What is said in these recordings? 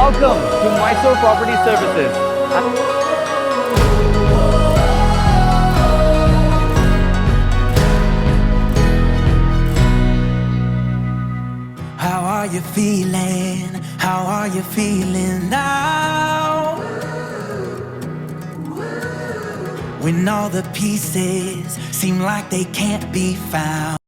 Welcome to Mysore Property Services. How are you feeling? How are you feeling now? When all the pieces seem like they can't be found.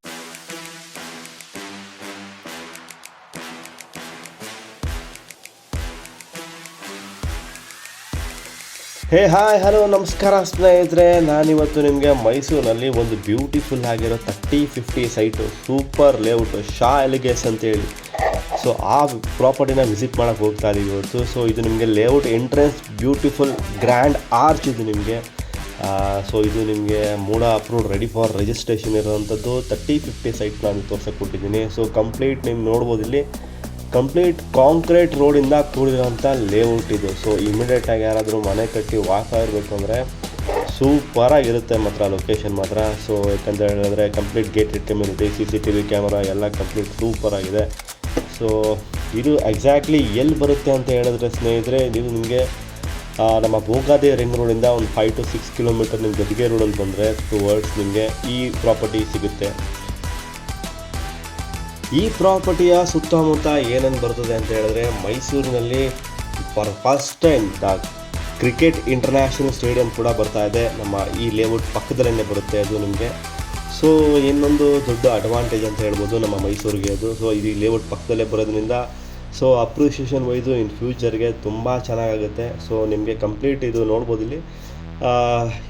Hi hello ನಮಸ್ಕಾರ ಸ್ನೇಹಿತರೆ, ನಾನಿವತ್ತು ನಿಮಗೆ ಮೈಸೂರಿನಲ್ಲಿ ಒಂದು beautiful ಆಗಿರೋ 30-50 site super layout Shah ಎಲಿಗೇಸ್ ಅಂತೇಳಿ so ಆ ಪ್ರಾಪರ್ಟಿನ visit ಮಾಡೋಕ್ಕೆ ಹೋಗ್ತಾ ಇದ್ದೀವಿ ಇವತ್ತು. ಸೊ ಇದು ನಿಮಗೆ layout entrance beautiful grand arch ಇದು ನಿಮಗೆ. ಸೊ ಇದು ನಿಮಗೆ MUDA approved ready for registration ಇರೋವಂಥದ್ದು 30-50 ಸೈಟ್ ನಾನು ತೋರ್ಸಕ್ಕೆ ಕೊಟ್ಟಿದ್ದೀನಿ. ಸೊ ಕಂಪ್ಲೀಟ್ ನೀವು ನೋಡ್ಬೋದು ಇಲ್ಲಿ ಕಂಪ್ಲೀಟ್ ಕಾಂಕ್ರೀಟ್ ರೋಡಿಂದ ಕೂಡಿರೋಂಥ ಲೇಔಟ್ ಇದು. ಸೊ ಇಮಿಡಿಯೇಟಾಗಿ ಯಾರಾದರೂ ಮನೆ ಕಟ್ಟಿ ವಾಸ ಇರಬೇಕು ಅಂದರೆ ಸೂಪರಾಗಿರುತ್ತೆ ಮಾತ್ರ ಲೊಕೇಶನ್ ಮಾತ್ರ. ಸೊ ಯಾಕಂತ ಹೇಳಿದ್ರೆ complete gated community, CCTV camera ಎಲ್ಲ ಕಂಪ್ಲೀಟ್ ಸೂಪರಾಗಿದೆ. ಸೊ ಇದು ಎಕ್ಸಾಕ್ಟ್ಲಿ ಎಲ್ಲಿ ಬರುತ್ತೆ ಅಂತ ಹೇಳಿದ್ರೆ ಸ್ನೇಹಿತರೆ, ಇದು ನಿಮಗೆ ನಮ್ಮ ಭೋಗಾದಿ ರಿಂಗ್ ರೋಡಿಂದ ಒಂದು 5 to 6 ಕಿಲೋಮೀಟರ್ ನಿಮ್ಮ ಗದಿಗೆ ರೋಡಲ್ಲಿ ಬಂದರೆ ಟುವರ್ಡ್ಸ್ ನಿಮಗೆ ಈ ಪ್ರಾಪರ್ಟಿ ಸಿಗುತ್ತೆ. ಈ ಪ್ರಾಪರ್ಟಿಯ ಸುತ್ತಮುತ್ತ ಏನೇನು ಬರ್ತದೆ ಅಂತ ಹೇಳಿದ್ರೆ, ಮೈಸೂರಿನಲ್ಲಿ for first time cricket international stadium ಕೂಡ ಬರ್ತಾ ಇದೆ. ನಮ್ಮ ಈ ಲೇಔಟ್ ಪಕ್ಕದಲ್ಲೇ ಬರುತ್ತೆ ಅದು ನಿಮಗೆ. ಸೊ ಇನ್ನೊಂದು ದೊಡ್ಡ ಅಡ್ವಾಂಟೇಜ್ ಅಂತ ಹೇಳ್ಬೋದು ನಮ್ಮ ಮೈಸೂರಿಗೆ ಅದು. ಸೊ ಇದು ಲೇಔಟ್ ಪಕ್ಕದಲ್ಲೇ ಬರೋದ್ರಿಂದ ಸೊ ಅಪ್ರಿಷಿಯೇಷನ್ ವೈಸು ಇನ್ ಫ್ಯೂಚರ್ಗೆ ತುಂಬ ಚೆನ್ನಾಗಾಗುತ್ತೆ. ಸೊ ನಿಮಗೆ ಕಂಪ್ಲೀಟ್ ಇದು ನೋಡ್ಬೋದು ಇಲ್ಲಿ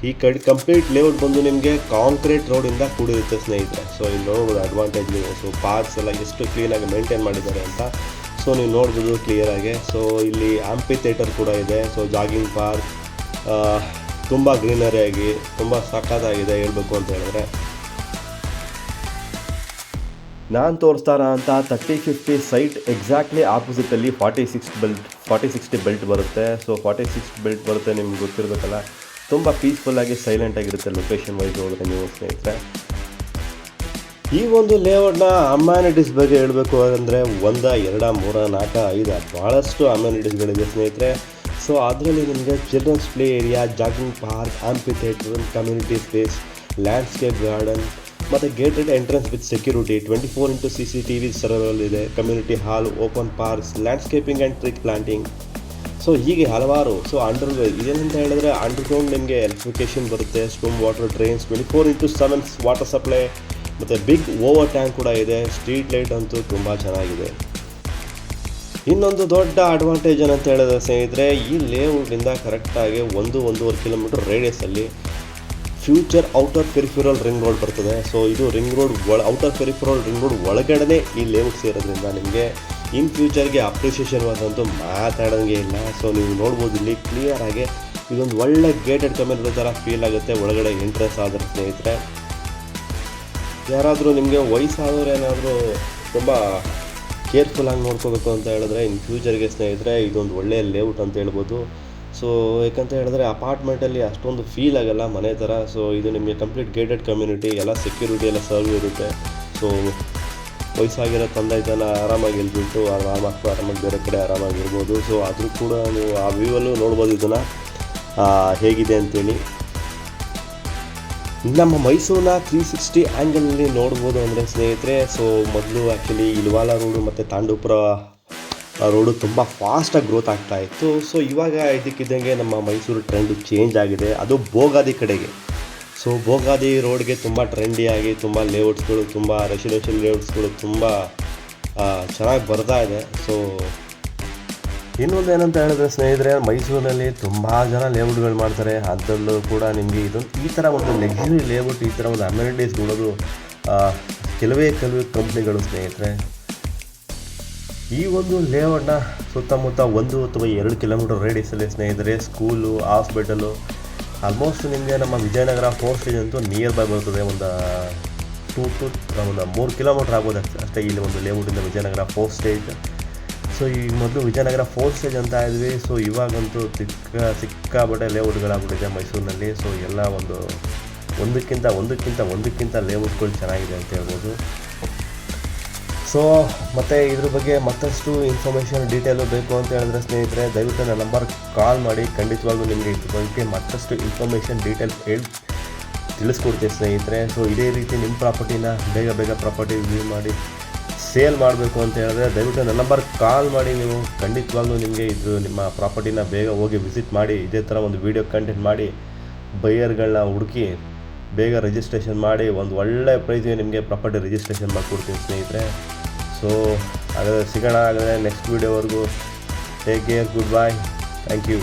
ಈ ಕಂಪ್ಲೀಟ್ ಲೇಔಟ್ ಬಂದು ನಿಮಗೆ ಕಾಂಕ್ರೀಟ್ ರೋಡಿಂದ ಕೂಡಿರುತ್ತೆ ಸ್ನೇಹಿತರೆ. ಸೊ ಇಲ್ಲಿ ನೋಡ್ಬೋದು ಅಡ್ವಾಂಟೇಜ್ ನೀವು. ಸೊ ಪಾರ್ಕ್ಸ್ ಎಲ್ಲ ಎಷ್ಟು ಕ್ಲೀನಾಗಿ ಮೇಂಟೈನ್ ಮಾಡಿದ್ದಾರೆ ಅಂತ ಸೊ ನೀವು ನೋಡ್ಬೋದು ಕ್ಲಿಯರಾಗಿ. ಸೊ ಇಲ್ಲಿ ಆಂಪಿ ಥಿಯೇಟರ್ ಕೂಡ ಇದೆ. ಸೊ ಜಾಗಿಂಗ್ ಪಾರ್ಕ್ ತುಂಬ ಗ್ರೀನರಿಯಾಗಿ ತುಂಬ ಸಖತ್ತಾಗಿದೆ ಹೇಳಬೇಕು ಅಂತ ಹೇಳಿದ್ರೆ. ನಾನು ತೋರಿಸ್ತಾ ಇರೋಂಥ 30-50 ಸೈಟ್ ಎಕ್ಸಾಕ್ಟ್ಲಿ ಆಪೋಸಿಟಲ್ಲಿ 40-60 ಬೆಲ್ಟ್ ಬರುತ್ತೆ. ಸೊ 40-60 ಬೆಲ್ಟ್ ಬರುತ್ತೆ, ನಿಮ್ಗೆ ಗೊತ್ತಿರಬೇಕಲ್ಲ. ತುಂಬ ಪೀಸ್ಫುಲ್ಲಾಗಿ ಸೈಲೆಂಟಾಗಿರುತ್ತೆ ಲೊಕೇಶನ್ ವೈಸ್ ಹೋದರೆ ನೀವು ಸ್ನೇಹಿತರೆ. ಈ ಒಂದು ಲೇಔಟ್ನ ಅಮ್ಯಾನಿಟೀಸ್ ಬಗ್ಗೆ ಹೇಳಬೇಕು ಅಂದರೆ 1, 2, 3, 4, 5 ಭಾಳಷ್ಟು ಅಮ್ಯಾನಿಟೀಸ್ಗಳಿದೆ ಸ್ನೇಹಿತರೆ. ಸೊ ಅದರಲ್ಲಿ ನಿಮಗೆ children's play area, jogging park, amphitheatre, community space, landscape garden ಮತ್ತು gated entrance with security, 24x CCTV server ಇದೆ, community hall, open parks, landscaping and tree planting. So ಹೀಗೆ ಹಲವಾರು. ಸೊ ಇದೇನಂತ ಹೇಳಿದ್ರೆ ಅಂಡರ್ಗ್ರೌಂಡ್ ನಿಮಗೆ ಎಲೆಕ್ಟ್ರಿಫಿಕೇಷನ್ ಬರುತ್ತೆ, storm water drains, 24x7 water supply ಮತ್ತು big over tank ಕೂಡ ಇದೆ. ಸ್ಟ್ರೀಟ್ ಲೈಟ್ ಅಂತೂ ತುಂಬ ಚೆನ್ನಾಗಿದೆ. ಇನ್ನೊಂದು ದೊಡ್ಡ ಅಡ್ವಾಂಟೇಜ್ ಏನಂತ ಹೇಳಿದ್ರೆ ಸ್ನೇಹಿತರೆ, ಈ ಲೇಔಟಿಂದ ಕರೆಕ್ಟಾಗಿ 1-1.5 ಕಿಲೋಮೀಟರ್ ರೇಡಿಯಸಲ್ಲಿ future outer peripheral ring road ಬರ್ತದೆ. ಸೊ ಇದು ring road outer peripheral ring road ಒಳಗಡೆ ಈ ಲೇಔಟ್ ಸೇರೋದ್ರಿಂದ ನಿಮಗೆ ಇನ್ ಫ್ಯೂಚರ್ಗೆ ಅಪ್ರಿಷಿಯೇಷನ್ ವಾದಂತೂ ಮಾತಾಡೋಂಗೆ ಇಲ್ಲ. ಸೊ ನೀವು ನೋಡ್ಬೋದು ಇಲ್ಲಿ ಕ್ಲಿಯರಾಗಿ ಇದೊಂದು ಒಳ್ಳೆ ಗೇಟೆಡ್ ಕಮ್ಯುನಿಟಿ ಥರ ಫೀಲ್ ಆಗುತ್ತೆ ಒಳಗಡೆ ಎಂಟ್ರೆನ್ಸ್ ಆದರೆ ಸ್ನೇಹಿತರೆ. ಯಾರಾದರೂ ನಿಮಗೆ ವಯಸ್ಸಾದವ್ರು ಏನಾದರೂ ತುಂಬ ಕೇರ್ಫುಲ್ಲಾಗಿ ನೋಡ್ಕೋಬೇಕು ಅಂತ ಹೇಳಿದ್ರೆ ಇನ್ ಫ್ಯೂಚರ್ಗೆ ಸ್ನೇಹಿತರೆ ಇದೊಂದು ಒಳ್ಳೆಯ ಲೇಔಟ್ ಅಂತ ಹೇಳ್ಬೋದು. ಸೊ ಯಾಕಂತ ಹೇಳಿದ್ರೆ ಅಪಾರ್ಟ್ಮೆಂಟಲ್ಲಿ ಅಷ್ಟೊಂದು ಫೀಲ್ ಆಗೋಲ್ಲ ಮನೆ ಥರ. ಸೊ ಇದು ನಿಮಗೆ ಕಂಪ್ಲೀಟ್ ಗೇಟೆಡ್ ಕಮ್ಯುನಿಟಿ, ಎಲ್ಲ ಸೆಕ್ಯೂರಿಟಿ ಎಲ್ಲ ಸರ್ವ್ ಇರುತ್ತೆ. ಸೊ ವಯಸ್ಸಾಗಿರೋ ತಂದೆ ಜನ ಆರಾಮಾಗಿ ಎಲ್ಬಿಟ್ಟು ಆರಾಮಾಗಿ ಬೇರೆ ಕಡೆ ಆರಾಮಾಗಿರ್ಬೋದು. ಸೊ ಆದರೂ ಕೂಡ ನೀವು ಆ ವ್ಯೂವಲ್ಲೂ ನೋಡ್ಬೋದು ಇದನ್ನು ಹೇಗಿದೆ ಅಂತೇಳಿ. ನಮ್ಮ ಮೈಸೂರಿನ 360 ಆ್ಯಂಗಲ್ನಲ್ಲಿ ನೋಡ್ಬೋದು ಅಂದರೆ ಸ್ನೇಹಿತರೆ, ಸೊ ಮೊದಲು ಆ್ಯಕ್ಚುಲಿ ಇಲ್ವಾಲ ರೋಡು ಮತ್ತು ತಾಂಡೂಪುರ ರೋಡು ತುಂಬ ಫಾಸ್ಟಾಗಿ ಗ್ರೋತ್ ಆಗ್ತಾ ಇತ್ತು. ಸೊ ಇವಾಗ ಇದಕ್ಕಿದ್ದಂಗೆ ನಮ್ಮ ಮೈಸೂರು ಟ್ರೆಂಡು ಚೇಂಜ್ ಆಗಿದೆ, ಅದು ಭೋಗಾದಿ ಕಡೆಗೆ. ಸೊ ಭೋಗಾದಿ ರೋಡ್ಗೆ ತುಂಬ ಟ್ರೆಂಡಿಯಾಗಿ ತುಂಬ ಲೇಔಟ್ಸ್ಗಳು, ತುಂಬ ರೆಸಿಡೆನ್ಷಿಯಲ್ ಲೇಔಟ್ಸ್ಗಳು ತುಂಬ ಚೆನ್ನಾಗಿ ಬರ್ತಾ ಇದೆ. ಸೊ ಇನ್ನೊಂದು ಏನಂತ ಹೇಳಿದ್ರೆ ಸ್ನೇಹಿತರೆ, ಮೈಸೂರಿನಲ್ಲಿ ತುಂಬ ಜನ ಲೇಔಟ್ಗಳು ಮಾಡ್ತಾರೆ. ಅದರಲ್ಲೂ ಕೂಡ ನಿಮಗೆ ಈ ಥರ ಒಂದು ಲಕ್ಸುರಿ ಲೇಔಟ್, ಈ ಥರ ಒಂದು ಅಮ್ಯುನಿಟೀಸ್ ಕೊಡೋದು ಕೆಲವೇ ಕಂಪ್ನಿಗಳು ಸ್ನೇಹಿತರೆ. ಈ ಒಂದು ಲೇಔಟ್ನ ಸುತ್ತಮುತ್ತ 1 ಅಥವಾ 2 ಕಿಲೋಮೀಟರ್ ರೇಡಿಯಸಲ್ಲಿ ಸ್ನೇಹಿತರೆ ಸ್ಕೂಲು, ಹಾಸ್ಪಿಟಲು, ಆಲ್ಮೋಸ್ಟ್ ನಿಮಗೆ ನಮ್ಮ ವಿಜಯನಗರ 4 ಸ್ಟೇಜ್ ಅಂತೂ ನಿಯರ್ ಬೈ ಬರ್ತದೆ. ಒಂದು 3 ಕಿಲೋಮೀಟ್ರ್ ಆಗ್ಬೋದು ಅಷ್ಟೇ ಇಲ್ಲಿ ಒಂದು ಲೇಔಟಿಂದ ವಿಜಯನಗರ 4 ಸ್ಟೇಜ್. ಸೊ ಈ ಮೊದಲು ವಿಜಯನಗರ 4 ಸ್ಟೇಜ್ ಅಂತ ಇದ್ವಿ. ಸೊ ಇವಾಗಂತೂ ಸಿಕ್ಕಾಬಟ್ಟೆ ಲೇಔಟ್ಗಳಾಗ್ಬಿಟ್ಟಿದೆ ಮೈಸೂರಿನಲ್ಲಿ. ಸೊ ಎಲ್ಲ ಒಂದಕ್ಕಿಂತ ಲೇಔಟ್ಗಳು ಚೆನ್ನಾಗಿದೆ ಅಂತ ಹೇಳ್ಬೋದು. ಸೊ ಮತ್ತು ಇದ್ರ ಬಗ್ಗೆ ಮತ್ತಷ್ಟು ಇನ್ಫಾರ್ಮೇಷನ್ ಡೀಟೇಲು ಬೇಕು ಅಂತ ಹೇಳಿದ್ರೆ ಸ್ನೇಹಿತರೆ ದಯವಿಟ್ಟು ನನ್ನ ನಂಬರ್ ಕಾಲ್ ಮಾಡಿ. ಖಂಡಿತವಾಗ್ಲೂ ನಿಮಗೆ ಇದ್ರ ಬಗ್ಗೆ ಮತ್ತಷ್ಟು ಇನ್ಫಾರ್ಮೇಷನ್ ಡೀಟೇಲ್ ತಿಳಿಸ್ಕೊಡ್ತೀನಿ ಸ್ನೇಹಿತರೆ. ಸೊ ಇದೇ ರೀತಿ ನಿಮ್ಮ ಪ್ರಾಪರ್ಟಿನ ಬೇಗ ಪ್ರಾಪರ್ಟಿ ವ್ಯೂ ಮಾಡಿ ಸೇಲ್ ಮಾಡಬೇಕು ಅಂತ ಹೇಳಿದ್ರೆ ದಯವಿಟ್ಟು ನನ್ನ ನಂಬರ್ ಕಾಲ್ ಮಾಡಿ. ನೀವು ಖಂಡಿತವಾಗ್ಲೂ ನಿಮಗೆ ಇದು ನಿಮ್ಮ ಪ್ರಾಪರ್ಟಿನ ಬೇಗ ಹೋಗಿ ವಿಸಿಟ್ ಮಾಡಿ ಇದೇ ಥರ ಒಂದು ವೀಡಿಯೋ ಕಂಟೆಂಟ್ ಮಾಡಿ ಬೈಯರ್ಗಳನ್ನ ಹುಡುಕಿ ಬೇಗ ರಿಜಿಸ್ಟ್ರೇಷನ್ ಮಾಡಿ ಒಂದು ಒಳ್ಳೆ ಪ್ರೈಸ್ಗೆ ನಿಮಗೆ ಪ್ರಾಪರ್ಟಿ ರಿಜಿಸ್ಟ್ರೇಷನ್ ಮಾಡಿಕೊಡ್ತೀನಿ ಸ್ನೇಹಿತರೆ. ಸೊ ಹಾಗಾದರೆ ಸಿಗೋಣ. ಹಾಗಾದರೆ ನೆಕ್ಸ್ಟ್ ವೀಡಿಯೋವರೆಗೂ take care, goodbye, thank you.